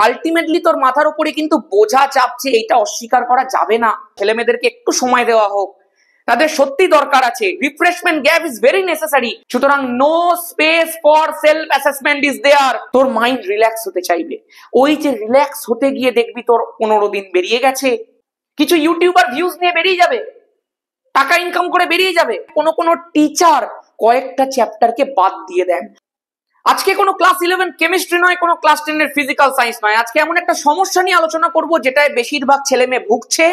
Ultimately তোর মাথার উপরে কিন্তু বোঝা চাপছে, এইটা অস্বীকার করা যাবে না। ছেলে মেয়েদেরকে একটু সময় দেওয়া হোক, তাদের সত্যি দরকার আছে। Refreshment gap is very necessary. সুতরাং no space for self assessment is there. তোর মাইন্ড রিল্যাক্স হতে চাইবে, ওই যে রিল্যাক্স হতে গিয়ে দেখবি তোর 15 দিন বেরিয়ে গেছে, কিছু ইউটিউবার ভিউজ নিয়ে বেরিয়ে যাবে, টাকা ইনকাম করে বেরিয়ে যাবে। কোনো টিচার কয়েকটা চ্যাপ্টারকে বাদ দিয়ে দেন। আজকে কোনো ক্লাস 11 কেমিস্ট্রি নয়, কোনো ক্লাস 10 এর ফিজিক্যাল সায়েন্স নয়। আজকে এমন একটা সমস্যা নিয়ে আলোচনা করব যেটায় বেশিরভাগ ছেলে মেয়ে ভুগছে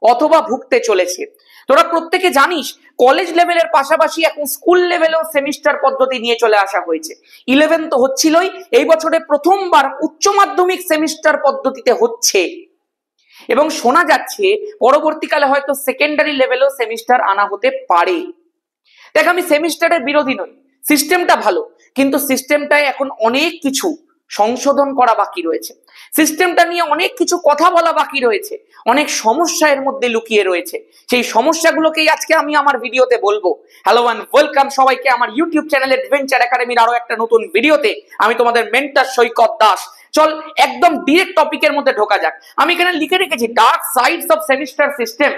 অথবা ভুগতে চলেছে। তোরা প্রত্যেকে জানিস কলেজ লেভেলের পাশাপাশি এখন স্কুল লেভেলেও সেমিস্টার পদ্ধতি নিয়ে চলে আসা হয়েছে। 11 তো হচ্ছিলই, এই বছরে প্রথমবার উচ্চ মাধ্যমিক সেমিস্টার পদ্ধতিতে হচ্ছে এবং শোনা যাচ্ছে পরবর্তীকালে হয়তো সেকেন্ডারি লেভেলেও সেমিস্টার আনা হতে পারে। দেখ, আমি সেমিস্টারের বিরোধী নই, সিস্টেমটা ভালো, কিন্তু সিস্টেমটায় এখন অনেক কিছু সংশোধন করা বাকি রয়েছে, সিস্টেমটা নিয়ে অনেক কিছু কথা বলা বাকি রয়েছে, অনেক সমস্যা এর মধ্যে লুকিয়ে রয়েছে। সেই সমস্যাগুলোকেই আজকে আমি আমার ভিডিওতে বলবো। হ্যালো এন্ড ওয়েলকাম সবাইকে আমার ইউটিউব চ্যানেল অ্যাডভেঞ্চার একাডেমির আরো একটা নতুন ভিডিওতে। আমি তোমাদের মেন্টর সৈকত দাস। চল একদম ডিরেক্ট টপিকের মধ্যে ঢোকা যাক। আমি এখানে লিখে রেখেছি dark sides of semester system,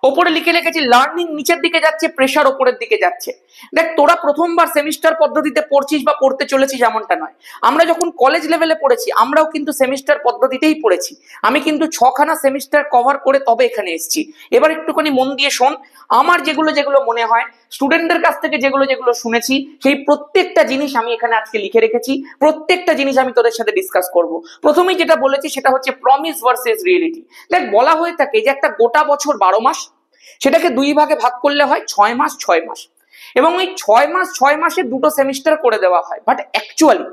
ওপরে লিখে রেখেছি লার্নিং নিচের দিকে যাচ্ছে, প্রেশার ওপরের দিকে যাচ্ছে। দেখ, তোরা প্রথমবার সেমিস্টার পদ্ধতিতে পড়ছিস বা পড়তে চলেছিস এমনটা নয়। আমরা যখন কলেজ লেভেলে পড়েছি আমরাও কিন্তু সেমিস্টার পদ্ধতিতেই পড়েছি। আমি কিন্তু 6খানা সেমিস্টার কভার করে তবে এখানে এসেছি। এবার একটুখানি মন দিয়ে শোন, আমার যেগুলো মনে হয়, স্টুডেন্টদের কাছ থেকে যেগুলো শুনেছি, সেই প্রত্যেকটা জিনিস আমি এখানে আজকে লিখে রেখেছি। প্রত্যেকটা জিনিস আমি তোদের সাথে ডিসকাস করব। প্রথমেই যেটা বলেছি সেটা হচ্ছে প্রমিস ভার্সেস রিয়েলিটি। দেখ, বলা হয়ে থাকে যে একটা গোটা বছর 12 মাস, সেটাকে 2 ভাগে ভাগ করলে হয় 6 মাস 6 মাস, এবং ওই 6 মাসে দুটো সেমিস্টার করে দেওয়া হয়। বাট অ্যাকচুয়ালি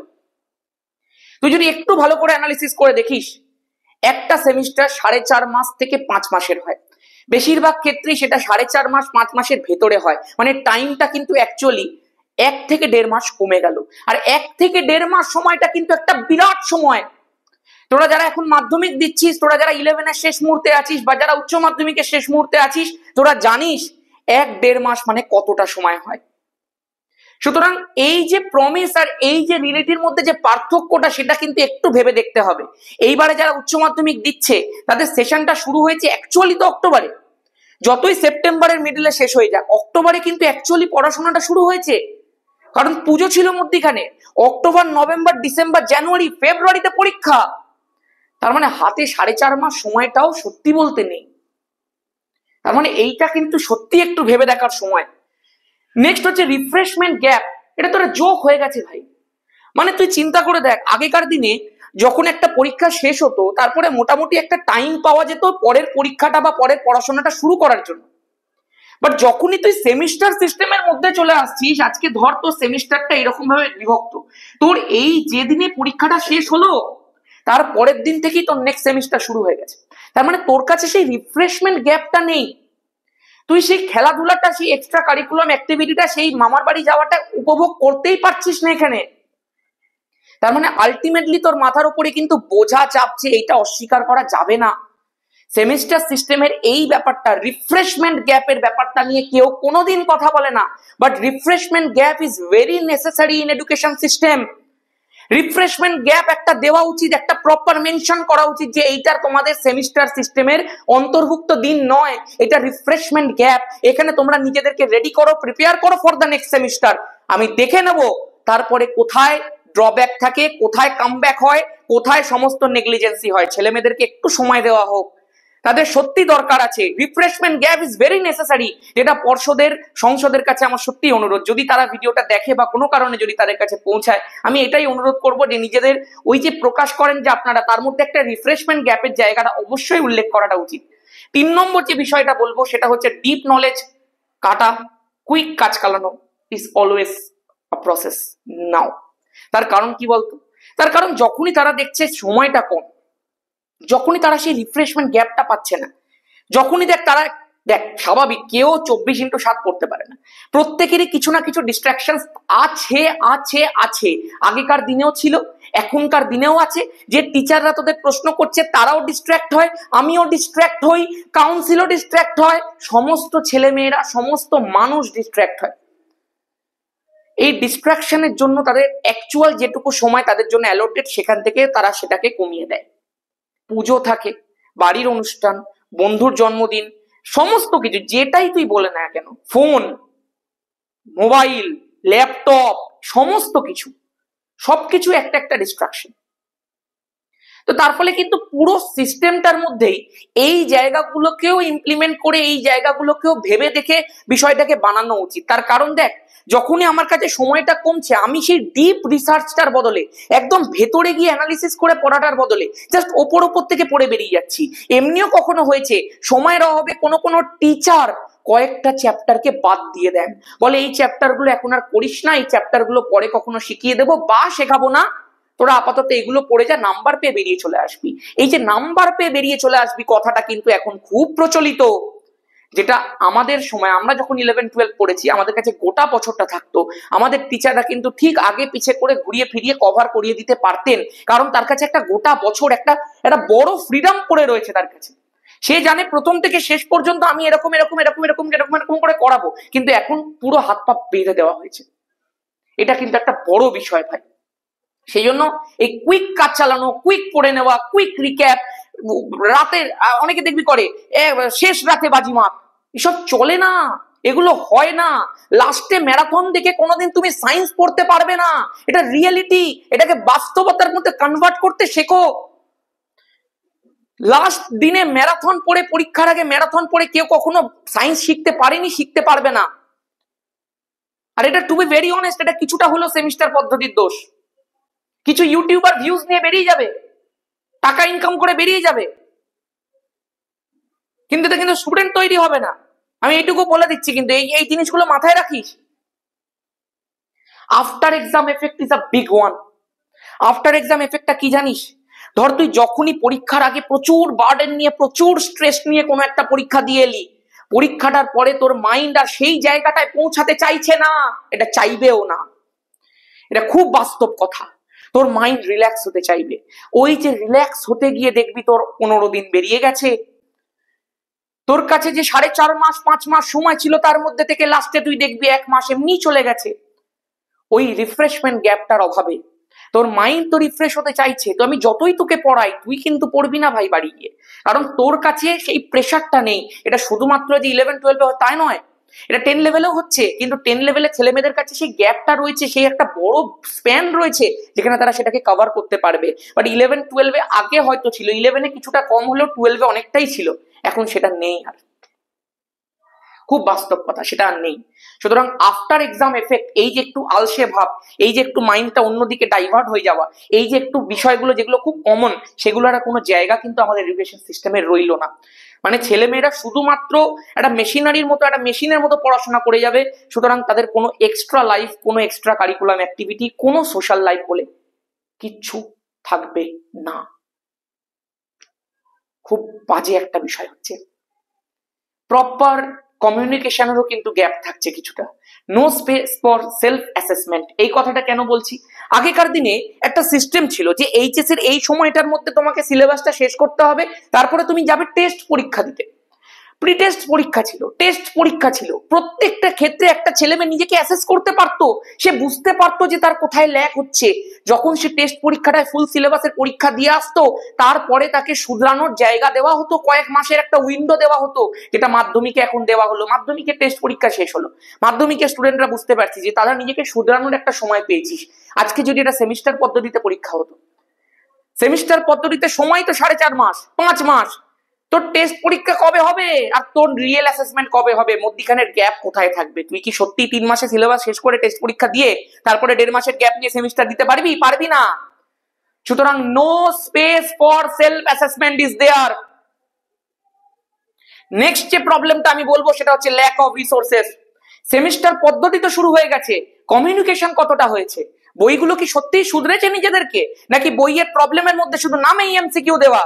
তুই যদি একটু ভালো করে অ্যানালিসিস করে দেখিস, একটা সেমিস্টার 4.5 মাস থেকে 5 মাসের হয়। বেশিরভাগ ক্ষেত্রেই সেটা 4.5 মাস 5 মাসের ভেতরে হয়। মানে টাইমটা কিন্তু অ্যাকচুয়ালি 1 থেকে 1.5 মাস কমে গেল। আর 1 থেকে 1.5 মাস সময়টা কিন্তু একটা বিরাট সময়। তোরা যারা এখন মাধ্যমিক দিচ্ছিস, তোরা যারা 11 এর শেষ মুহূর্তে আছিস বা যারা উচ্চ মাধ্যমিকের শেষ মুহূর্তে আছিস, তোরা জানিস 1-1.5 মাস মানে কতটা সময় হয়। সুতরাং এই যে প্রমিস আর এই যে রিয়েলিটির মধ্যে যে পার্থক্যটা, সেটা কিন্তু একটু ভেবে দেখতে হবে। এইবারে যারা উচ্চ মাধ্যমিক দিচ্ছে তাদের সেশনটা শুরু হয়েছে অ্যাকচুয়ালি তো অক্টোবরে। যতই সেপ্টেম্বরের মিডলে শেষ হয়ে যাক, অক্টোবরে কিন্তু অ্যাকচুয়ালি পড়াশোনাটা শুরু হয়েছে, কারণ পুজো ছিল মধ্যিখানে। অক্টোবর, নভেম্বর, ডিসেম্বর, জানুয়ারি, ফেব্রুয়ারিতে পরীক্ষা। তার মানে হাতে 4.5 মাস সময়টাও সত্যি বলতে নেই। তার মানে এইটা কিন্তু সত্যি একটু ভেবে দেখার সময়। নেক্সট হচ্ছে রিফ্রেশমেন্ট গ্যাপ। এটা তোরা জোক হয়ে গেছে ভাই। মানে তুই চিন্তা করে দেখ, আগেকার দিনে যখন একটা পরীক্ষা শেষ হতো তারপরে মোটামুটি একটা টাইম পাওয়া যেত পরের পরীক্ষাটা বা পরের পড়াশোনাটা শুরু করার জন্য। বাট যখনই তুই সেমিস্টার সিস্টেমের মধ্যে চলে আসছিস, আজকে ধর তোর সেমিস্টারটা এরকম ভাবে বিভক্ত, তোর এই যেদিনে পরীক্ষাটা শেষ হলো তার পরের দিন থেকেই তোর নেক্সট সেমিস্টার শুরু হয়ে গেছে। তার মানে তোর কাছে সেই রিফ্রেশমেন্ট গ্যাপটা নেই। তুই সেই খেলাধুলাটা, সেই এক্সট্রা কারিকুলাম অ্যাক্টিভিটিটা, সেই মামার বাড়ি যাওয়াটা উপভোগ করতেই পারছিস না এখানে। তার মানে আলটিমেটলি তোর মাথার উপরে কিন্তু বোঝা চাপছে, এইটা অস্বীকার করা যাবে না। সেমিস্টার সিস্টেমের এই ব্যাপারটা, রিফ্রেশমেন্ট গ্যাপের ব্যাপারটা নিয়ে কেউ কোনোদিন কথা বলে না। But refreshment gap is very necessary in education system. Refreshment gap একটা দেওয়া উচিত, একটা প্রপার মেনশন করা উচিত যে এইটা তোমাদের সেমিস্টার সিস্টেমের অন্তর্ভুক্ত দিন নয়, এটা রিফ্রেশমেন্ট গ্যাপ। এখানে তোমরা নিজেদেরকে রেডি করো, প্রিপেয়ার করো ফর দ্য নেক্সট সেমিস্টার। আমি দেখে নেব তারপরে কোথায় ড্রব্যাক থাকে, কোথায় কামব্যাক হয়, কোথায় সমস্ত নেগলিজেন্সি হয়। ছেলে মেয়েদেরকে একটু সময় দেওয়া হোক, তাদের সত্যি দরকার আছে। Refreshment gap is very necessary. যেটা পর্ষদের, সংসদের কাছে আমার সত্যি অনুরোধ, যদি তারা ভিডিওটা দেখে বা কোনো কারণে যদি তাদের কাছে পৌঁছায়, আমি এটাই অনুরোধ করব যে নিজেদের ওই যে প্রকাশ করেন যে আপনারা, তার মধ্যে একটা রিফ্রেশমেন্ট গ্যাপের জায়গাটা অবশ্যই উল্লেখ করাটা উচিত। 3 নম্বর যে বিষয়টা বলবো সেটা হচ্ছে ডিপ নলেজ কাটা, কুইক কাজ চালানো ইজ অলওয়েজ আ প্রসেস নাও। তার কারণ কি বলতো? তার কারণ যখনই তারা দেখছে সময়টা কম, যখনই তারা সেই রিফ্রেশমেন্ট গ্যাপটা পাচ্ছে না, যখনই দেখ স্বাভাবিক কেউ 24x7 পড়তে পারে না, প্রত্যেকেরই কিছু না কিছু ডিস্ট্রাকশন আছে আছে আছে। আগেকার দিনেও ছিল, এখনকার দিনেও আছে। যে টিচাররা তোদের প্রশ্ন করছে তারাও ডিস্ট্র্যাক্ট হয়, আমিও ডিস্ট্র্যাক্ট হই, কাউন্সিলও ডিস্ট্র্যাক্ট হয়, সমস্ত ছেলে মেয়েরা, সমস্ত মানুষ ডিস্ট্র্যাক্ট হয়। এই ডিস্ট্রাকশনের জন্য তাদের অ্যাকচুয়াল যেটুকু সময় তাদের জন্য অ্যালোটেড সেখান থেকে তারা সেটাকে কমিয়ে দেয়। পুজো থাকে, বাড়ির অনুষ্ঠান, বন্ধুর জন্মদিন, সমস্ত কিছু যেটাই তুই বলে না কেন, ফোন, মোবাইল, ল্যাপটপ, সমস্ত কিছু, সবকিছু একটা একটা ডিস্ট্রাকশন। তো তার ফলে কিন্তু পুরো সিস্টেমটার মধ্যেই এই জায়গাগুলোকেও ইমপ্লিমেন্ট করে, এই জায়গাগুলোকেও ভেবে দেখে বিষয়টাকে বানানো উচিত। তার কারণ দেখ, যখনই আমার কাছে সময়টা কমছে, আমি সেই ডিপ রিসার্চটার বদলে, একদম ভেতরে গিয়ে অ্যানালিসিস করে পড়াটার বদলে জাস্ট ওপর ওপর থেকে পড়ে বেরিয়ে যাচ্ছি। এমনিও কখনো হয়েছে সময়ের অভাবে কোনো কোনো টিচার কয়েকটা চ্যাপ্টারকে বাদ দিয়ে দেন, বলে এই চ্যাপ্টারগুলো এখন আর করিস না, এই চ্যাপ্টারগুলো পরে কখনো শিখিয়ে দেবো বা শেখাবো না, তোরা আপাতত এগুলো পড়ে যা, নাম্বার পেয়ে বেরিয়ে চলে আসবি। এই যে নাম্বার পেয়ে বেরিয়ে চলে আসবি কথাটা কিন্তু এখন খুব প্রচলিত, যেটা আমাদের সময় আমরা যখন 11-12 পড়েছি আমাদের কাছে গোটা বছরটা থাকতো, আমাদের টিচাররা কিন্তু ঠিক আগে পিছে করে ঘুরিয়ে ফিরিয়ে কভার করিয়ে দিতে পারতেন, কারণ তার কাছে একটা গোটা বছর একটা একটা বড় ফ্রিডম পড়ে রয়েছে তার কাছে। সে জানে প্রথম থেকে শেষ পর্যন্ত আমি এরকম এরকম এরকম এরকম এরকম এরকম করে করাবো, কিন্তু এখন পুরো হাত পা বেঁধে দেওয়া হয়েছে। এটা কিন্তু একটা বড় বিষয় ভাই। সেই জন্য এই কুইক কাজ চালানো, কুইক পড়ে নেওয়া, কুইক রিক্যাপ, রাতে অনেকে দেখবি করে শেষ রাতে বাজিমাত, এসব চলে না, এগুলো হয় না। লাস্টে ম্যারাথন দেখে কোনোদিন তুমি সায়েন্স পড়তে পারবে না। এটা রিয়েলিটি, এটাকে বাস্তবতার মধ্যে কনভার্ট করতে শেখো। লাস্ট দিনে ম্যারাথন পড়ে, পরীক্ষার আগে ম্যারাথন পড়ে কেউ কখনো সায়েন্স শিখতে পারেনি, শিখতে পারবে না। আর এটা টু বি ভেরি অনেস্ট, এটা কিছুটা হলো সেমিস্টার পদ্ধতির দোষ। কিছু ইউটিউবার ভিউজ নিয়ে বেরিয়ে যাবে, টাকা ইনকাম করে বেরিয়ে যাবে, কিন্তু এটা কিন্তু স্টুডেন্ট তৈরি হবে না। আমি এইটুকু বলে দিচ্ছি, কিন্তু এই জিনিসগুলো মাথায় রাখিস। After exam effect is a big one. After exam এফেক্টটা কি জানিস? ধর তুই যখনই পরীক্ষার আগে প্রচুর বার্ডেন নিয়ে, প্রচুর স্ট্রেস নিয়ে কোনো একটা পরীক্ষা দিয়ে এলি, পরীক্ষাটার পরে তোর মাইন্ড আর সেই জায়গাটায় পৌঁছাতে চাইছে না, এটা চাইবেও না, এটা খুব বাস্তব কথা। তোর মাইন্ড রিল্যাক্স হতে চাইবে, ওই যে রিল্যাক্স হতে গিয়ে দেখবি তোর 15 দিন বেরিয়ে গেছে। তোর কাছে যে 4.5 মাস 5 মাস সময় ছিল, তার মধ্যে থেকে লাস্টে তুই দেখবি 1 মাস এমনি চলে গেছে। ওই রিফ্রেশমেন্ট গ্যাপটার অভাবে তোর মাইন্ড তো রিফ্রেশ হতে চাইছে, তো আমি যতই তোকে পড়াই তুই কিন্তু পড়বি না ভাই বাড়ি গিয়ে, কারণ তোর কাছে সেই প্রেশারটা নেই। এটা শুধুমাত্র যে 11-12 তাই নয়, এটা 10 লেভেলেও হচ্ছে, কিন্তু 10 লেভেলে ছেলে মেয়েদের কাছে সেই গ্যাপটা রয়েছে, সেই একটা বড় স্প্যান রয়েছে যেখানে তারা সেটাকে কভার করতে পারবে। বাট 11-12 আগে হয়তো ছিল, 11-এ কিছুটা কম হলেও 12-এ অনেকটাই ছিল, এখন সেটা নেই। আর খুব বাস্তব কথা, সেটা আর নেই। সুতরাং আফটার এক্সাম এফেক্ট, এই যে একটু আলসে ভাব, এই যে একটু মাইন্ডটা অন্যদিকে ডাইভার্ট হয়ে যাওয়া, এই যে একটু বিষয়গুলো যেগুলো খুব কমন, সেগুলোর কোনো জায়গা কিন্তু আমাদের এডুকেশন সিস্টেমে রইল না। মানে ছেলেমেয়েরা শুধুমাত্র একটা মেশিনারির মতো, একটা মেশিনের মতো পড়াশোনা করে যাবে। সুতরাং তাদের কোনো এক্সট্রা লাইফ, কোনো এক্সট্রা কারিকুলাম অ্যাক্টিভিটি, কোনো সোশ্যাল লাইফ বলে কিচ্ছু থাকবে না। খুব বাজে একটা বিষয় হচ্ছে। প্রপার কমিউনিকেশনেরও কিন্তু গ্যাপ থাকছে কিছুটা। No space for self assessment. এই কথাটা কেন বলছি? আগেকার দিনে একটা সিস্টেম ছিল যে এইচএস এর এই সময়টার মধ্যে তোমাকে সিলেবাসটা শেষ করতে হবে, তারপরে তুমি যাবে টেস্ট পরীক্ষা দিতে। প্রি টেস্ট পরীক্ষা ছিল, টেস্ট পরীক্ষা ছিল, প্রত্যেকটা ক্ষেত্রে একটা ছেলে মেয়ে নিজেকে অ্যাসেস করতে পারতো, সে বুঝতে পারতো যে তার কোথায় ল্যাক হচ্ছে। যখন সে টেস্ট পরীক্ষাটায় ফুল সিলেবাসের পরীক্ষা দিয়ে আসতো, তারপরে তাকে শুধরানোর জায়গা দেওয়া হতো, কয়েক মাসের একটা উইন্ডো দেওয়া হতো, যেটা মাধ্যমিকে এখন দেওয়া হলো। মাধ্যমিকের টেস্ট পরীক্ষা শেষ হলো, মাধ্যমিকের স্টুডেন্টরা বুঝতে পারছি যে তারা নিজেকে শুধরানোর একটা সময় পেয়েছিস। আজকে যদি এটা সেমিস্টার পদ্ধতিতে পরীক্ষা হতো, সেমিস্টার পদ্ধতিতে সময় তো 4.5 মাস 5 মাস, তোর টেস্ট পরীক্ষা কবে হবে আর তোর রিয়েল অ্যাসেসমেন্ট কবে হবে? মধ্যিখানের গ্যাপ কোথায় থাকবে? তুই কি সত্যি 3 মাসে সিলেবাস শেষ করে টেস্ট পরীক্ষা দিয়ে তারপরে 1.5 মাসের গ্যাপ নিয়ে সেমিস্টার দিতে পারবি? পারবি না। সুতরাং no space for self assessment is there. Next যে প্রবলেমটা আমি বলবো সেটা হচ্ছে ল্যাক অফ রিসোর্সেস। সেমিস্টার পদ্ধতি তো শুরু হয়ে গেছে, কমিউনিকেশন কতটা হয়েছে? বইগুলো কি সত্যিই শুধরেছে নিজেদেরকে, নাকি বইয়ের প্রবলেমের মধ্যে শুধু নামেই এমসিকিউ দেওয়া?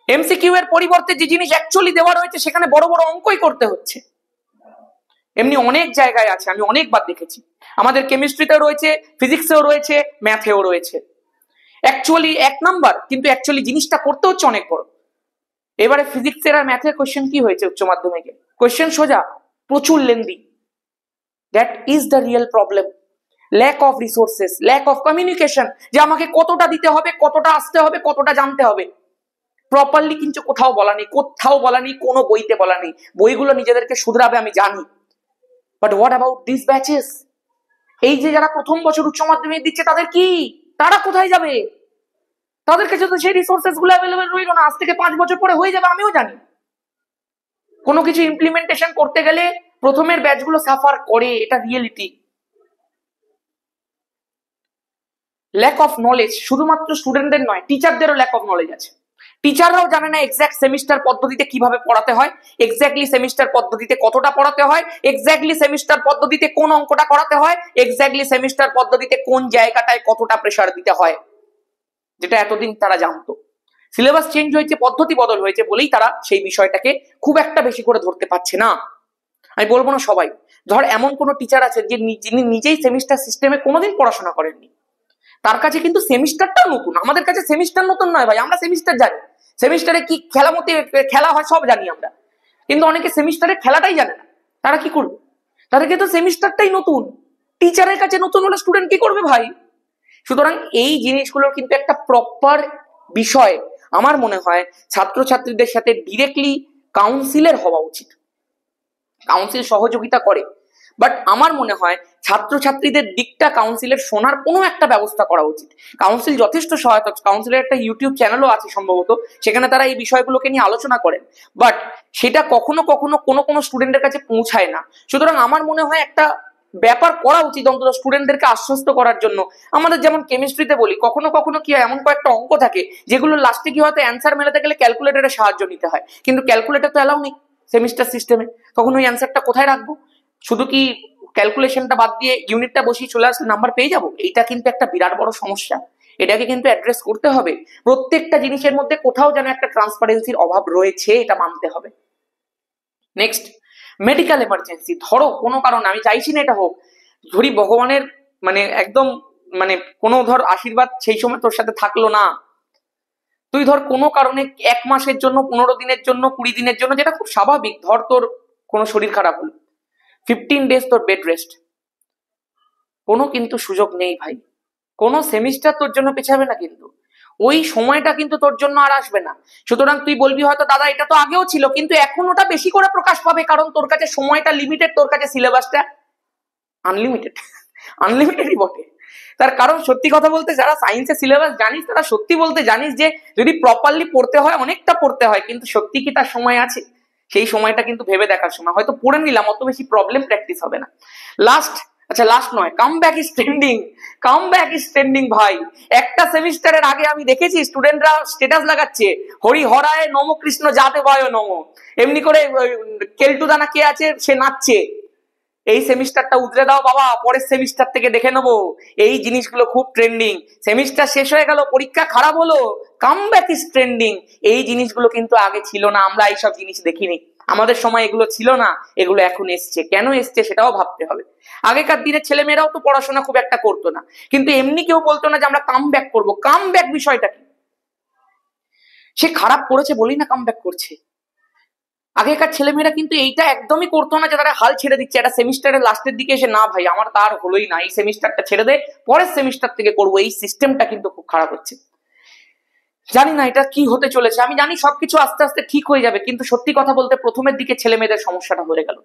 এমসিকিউ এর পরিবর্তে যে জিনিস অ্যাকচুয়ালি দেওয়া রয়েছে সেখানে বড় বড় অঙ্কই করতে হচ্ছে। এমনি অনেক জায়গায় আছে, আমি অনেকবার দেখেছি, আমাদের কেমিস্ট্রিতেও রয়েছে, ফিজিক্সেও রয়েছে, ম্যাথেও রয়েছে। অ্যাকচুয়ালি 1 নাম্বার, কিন্তু অ্যাকচুয়ালি জিনিসটা করতে হচ্ছে অনেক বড়। এবারে ফিজিক্সের আর ম্যাথের কোশ্চেন কি হয়েছে উচ্চ মাধ্যমিকে? কোশ্চেন সোজা, প্রচুর lengthy. That is the real problem. Lack of resources, lack of communication, যে আমাকে কতটা দিতে হবে, কতটা আসতে হবে, কতটা জানতে হবে, প্রপারলি কিন্তু কোথাও বলা নেই, কোনো বইতে বলা নেই। বইগুলো নিজেদেরকে শুধরাবে আমি জানি, but what about this batches? এই যে যারা প্রথম বছর উচ্চ মাধ্যমিক দিচ্ছে তাদের কি, তারা কোথায় যাবে? তাদের কাছে তো সেই রিসোর্সেস গুলো অ্যাভেলেবেল রইল না। আজ থেকে 5 বছর পরে হয়ে যাবে, আমিও জানি। কোনো কিছু ইমপ্লিমেন্টেশন করতে গেলে প্রথমের ব্যাচগুলো সাফার করে, এটা রিয়েলিটি। ল্যাক অফ নলেজ শুধুমাত্র স্টুডেন্টদের নয়, টিচারদেরও ল্যাক অফ নলেজ আছে। টিচাররাও জানে না এক্সাক্ট সেমিস্টার পদ্ধতিতে কিভাবে পড়াতে হয়, এক্স্যাক্টলি সেমিস্টার পদ্ধতিতে কতটা পড়াতে হয়, এক্স্যাক্টলি সেমিস্টার পদ্ধতিতে কোন অঙ্কটা করাতে হয়, এক্স্যাক্টলি সেমিস্টার পদ্ধতিতে কোন জায়গাটায় কতটা প্রেসার দিতে হয়, যেটা এতদিন তারা জানতো। সিলেবাস চেঞ্জ হয়েছে, পদ্ধতি বদল হয়েছে বলেই তারা সেই বিষয়টাকে খুব একটা বেশি করে ধরতে পারছে না। আমি বলবো না সবাই, ধর এমন কোন টিচার আছেন যে যিনি নিজেই সেমিস্টার সিস্টেমে কোনোদিন পড়াশোনা করেননি, তার কাছে কিন্তু সেমিস্টারটাও নতুন। আমাদের কাছে সেমিস্টার নতুন নয় ভাই, আমরা সেমিস্টার জানি, সেমিস্টারে কি খেলা হয় সব জানি আমরা, কিন্তু অনেকে সেমিস্টারে খেলাটাই জানে না। তারা কি করবে? তাদেরকে তো সেমিস্টারটাই নতুন, টিচারের কাছে নতুন হলে স্টুডেন্ট কি করবে ভাই? সুতরাং এই জিনিসগুলোর কিন্তু একটা প্রপার বিষয় আমার মনে হয় ছাত্রছাত্রীদের সাথে ডিরেক্টলি কাউন্সিলের হওয়া উচিত। কাউন্সিল সহযোগিতা করে, বাট আমার মনে হয় ছাত্রছাত্রীদের দিকটা কাউন্সিলের শোনার কোনো একটা ব্যবস্থা করা উচিত। কাউন্সিল যথেষ্ট সহায়তা, কাউন্সিলের একটা ইউটিউব চ্যানেলও আছে সম্ভবত, সেখানে তারা এই বিষয়গুলোকে নিয়ে আলোচনা করেন, বাট সেটা কখনো কখনো কোনো স্টুডেন্টের কাছে পৌঁছায় না। সুতরাং আমার মনে হয় একটা ব্যাপার করা উচিত অন্তত স্টুডেন্টদেরকে আশ্বস্ত করার জন্য। আমাদের যেমন কেমিস্ট্রিতে বলি, কখনো কখনো কি হয়, এমন কয়েকটা অঙ্ক থাকে যেগুলো লাস্টে কি হয়তো অ্যান্সার মেলাতে গেলে ক্যালকুলেটরের সাহায্য নিতে হয়, কিন্তু ক্যালকুলেটর তো অ্যালাউ নেই সেমিস্টার সিস্টেমে। তখন ওই অ্যান্সারটা কোথায় রাখবো? শুধু কি ক্যালকুলেশনটা বাদ দিয়ে ইউনিটটা বসিয়ে চলে আসলে নাম্বার পেয়ে যাবো? এইটা কিন্তু একটা বিরাট বড় সমস্যা, এটাকে কিন্তু অ্যাড্রেস করতে হবে। প্রত্যেকটা জিনিসের মধ্যে কোথাও যেন একটা ট্রান্সপারেন্সির অভাব রয়েছে, এটা মানতে হবে। Next, medical emergency. ধরো কোনো কারণে, আমি চাইছি না এটা হোক, ধরি ভগবানের একদম কোনো ধর আশীর্বাদ সেই সময় তোর সাথে থাকলো না, তুই ধর কোনো কারণে 1 মাসের জন্য, 15 দিনের জন্য, 20 দিনের জন্য, যেটা খুব স্বাভাবিক, ধর তোর কোনো শরীর খারাপ হলো, 15 ডেজ তোর বেড রেস্ট, কোনো কিন্তু সুযোগ নেই ভাই, কোনো সেমিস্টার তোর জন্য পেছাবে না, কিন্তু ওই সময়টা কিন্তু তোর জন্য আর আসবে না। সুতরাং তুই বলবি হয়তো দাদা এটা তো আগেও ছিল, কিন্তু এখন ওটা বেশি করে প্রকাশ পাবে, কারণ তোর কাছে সময়টা লিমিটেড, তোর কাছে সিলেবাসটা আনলিমিটেডই বটে। তার কারণ সত্যি কথা বলতে, যারা সায়েন্সের সিলেবাস জানিস তারা সত্যি বলতে জানিস যে যদি প্রপারলি পড়তে হয় অনেকটা পড়তে হয়, কিন্তু সত্যি কি তার সময় আছে? সেই সময়টা কিন্তু ভেবে দেখার সময়, হয়তো পড়ে নিলাম, অত বেশি প্রবলেম প্র্যাকটিস হবে না। লাস্ট নয়, কাম ব্যাক ইজ ট্রেন্ডিং ভাই। একটা সেমিস্টারের আগে আমি দেখেছি স্টুডেন্টরা স্ট্যাটাস লাগাচ্ছে, হরি হরায় নম কৃষ্ণ যাতে ভয় নম, এমনি করে কেলটুদানা কে আছে সে নাচছে। এই সেমিস্টারটা উতরে দাও বাবা, পরের সেমিস্টার থেকে দেখে নেবো। এই জিনিসগুলো খুব ট্রেন্ডিং। সেমিস্টার শেষ হয়ে গেল, পরীক্ষা খারাপ হলো, কাম ব্যাক ইজ ট্রেন্ডিং। এই জিনিসগুলো কিন্তু আগে ছিল না, আমরা এইসব জিনিস দেখিনি, আমাদের সময় এগুলো ছিল না, এগুলো এখন এসছে। কেন এসছে সেটাও ভাবতে হবে। আগেকার দিনের ছেলেমেয়েরাও তো পড়াশোনা খুব একটা করতো না, কিন্তু এমনি কেউ বলতো না যে আমরা কাম ব্যাক করবো। কাম ব্যাক বিষয়টা কি? সে খারাপ করেছে বলেই না কাম ব্যাক করছে। আগেকার ছেলেমেয়েরা কিন্তু এইটা একদমই করতো না যে তারা হাল ছেড়ে দিচ্ছে একটা সেমিস্টারের লাস্টের দিকে এসে, না ভাই আমার তার হলোই না, এই সেমিস্টারটা ছেড়ে দে, পরের সেমিস্টার থেকে করবো। এই সিস্টেমটা কিন্তু খুব খারাপ হচ্ছে। জানি না এটা কি হতে চলেছে, আমি জানি সবকিছু আস্তে আস্তে ঠিক হয়ে যাবে, কিন্তু সত্যি কথা বলতে প্রথমের দিকে ছেলে মেয়েদের সমস্যাটা হয়ে গেল।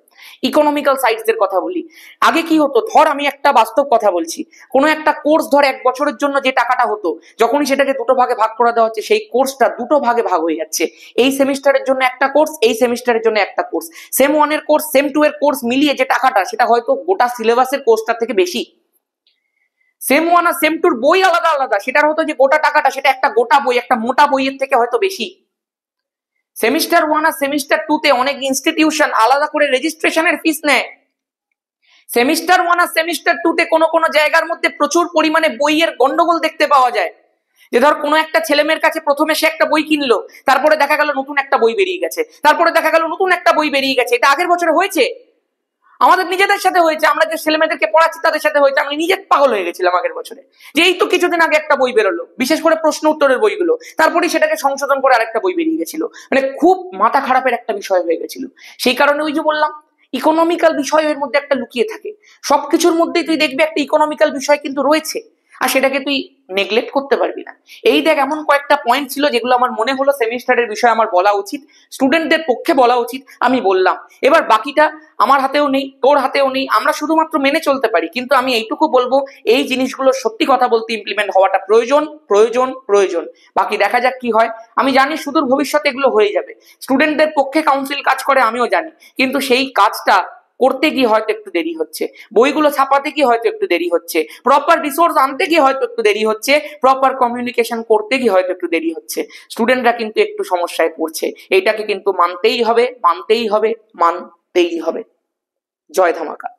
ইকোনমিক্যাল সাইডস এর কথা বলি, আগে কি হতো, ধর আমি একটা বাস্তব কথা বলছি, কোনো একটা কোর্স ধর 1 বছরের জন্য যে টাকাটা হতো, যখনই সেটাকে 2টো ভাগে ভাগ করে দেওয়া হচ্ছে, সেই কোর্সটা 2টো ভাগে ভাগ হয়ে যাচ্ছে। এই সেমিস্টারের জন্য একটা কোর্স, এই সেমিস্টারের জন্য একটা কোর্স, সেম 1 এর কোর্স, সেম 2 এর কোর্স মিলিয়ে যে টাকাটা, সেটা হয়তো গোটা সিলেবাসের কোর্সটার থেকে বেশি। সেম 1 আর সেম 2 এর বই আলাদা আলাদা, সেটার হতো যে গোটা টাকাটা, সেটা একটা গোটা বই, একটা মোটা বইয়ের থেকে হয়তো বেশি। সেমিস্টার 1 আর সেমিস্টার 2 তে অনেক ইনস্টিটিউশন আলাদা করে রেজিস্ট্রেশনের ফিস নেয়। সেমিস্টার 1 আর সেমিস্টার 2 তে কোনো জায়গার মধ্যে প্রচুর পরিমাণে বইয়ের গন্ডগোল দেখতে পাওয়া যায়। যে ধর কোনো একটা ছেলেমেয়ের কাছে প্রথমে সে একটা বই কিনলো, তারপরে দেখা গেল নতুন একটা বই বেরিয়ে গেছে, তারপরে দেখা গেল নতুন একটা বই বেরিয়ে গেছে। এটা আগের বছরে হয়েছে, আমাদের নিজেদের সাথে হয়েছে, আমরা যে ছেলেমেয়েদেরকে পড়াচ্ছি তাদের সাথে হয়েছে। আমি নিজে পাগল হয়ে গেছিলাম আগের বছরে, যে এই তো কিছুদিন আগে একটা বই বেরোলো, বিশেষ করে প্রশ্ন উত্তরের বইগুলো, তারপরে সেটাকে সংশোধন করে আরেকটা বই বেরিয়ে গেছিল। খুব মাথা খারাপের একটা বিষয় হয়ে গেছিল। সেই কারণে ওই যে বললাম, ইকোনমিক্যাল বিষয় এর মধ্যে একটা লুকিয়ে থাকে। সবকিছুর মধ্যেই তুই দেখবি একটা ইকোনমিক্যাল বিষয় কিন্তু রয়েছে, আর সেটাকে তুই নেগলেক্ট করতে পারবি না। এই দেখ, এমন কয়েকটা পয়েন্ট ছিল যেগুলো আমার মনে হলো সেমিস্টারের বিষয়ে আমার বলা উচিত, স্টুডেন্টদের পক্ষে বলা উচিত, আমি বললাম। এবার বাকিটা আমার হাতেও নেই, তোর হাতেও নেই, আমরা শুধুমাত্র মেনে চলতে পারি। কিন্তু আমি এইটুকু বলবো, এই জিনিসগুলো সত্যি কথা বলতে ইমপ্লিমেন্ট হওয়াটা প্রয়োজন প্রয়োজন প্রয়োজন। বাকি দেখা যাক কি হয়। আমি জানি সুদূর ভবিষ্যতে এগুলো হয়ে যাবে। স্টুডেন্টদের পক্ষে কাউন্সিল কাজ করে আমিও জানি, কিন্তু সেই কাজটা করতে গিয়ে হয়তো একটু দেরি হচ্ছে, বইগুলো ছাপাতে গিয়ে হয়তো একটু দেরি হচ্ছে, প্রপার রিসোর্স আনতে গিয়ে হয়তো একটু দেরি হচ্ছে, প্রপার কমিউনিকেশন করতে গিয়ে হয়তো একটু দেরি হচ্ছে। স্টুডেন্টরা কিন্তু একটু সমস্যায় পড়ছে, এটাকে কিন্তু মানতেই হবে, মানতেই হবে, মানতেই হবে। জয় ধামাকা।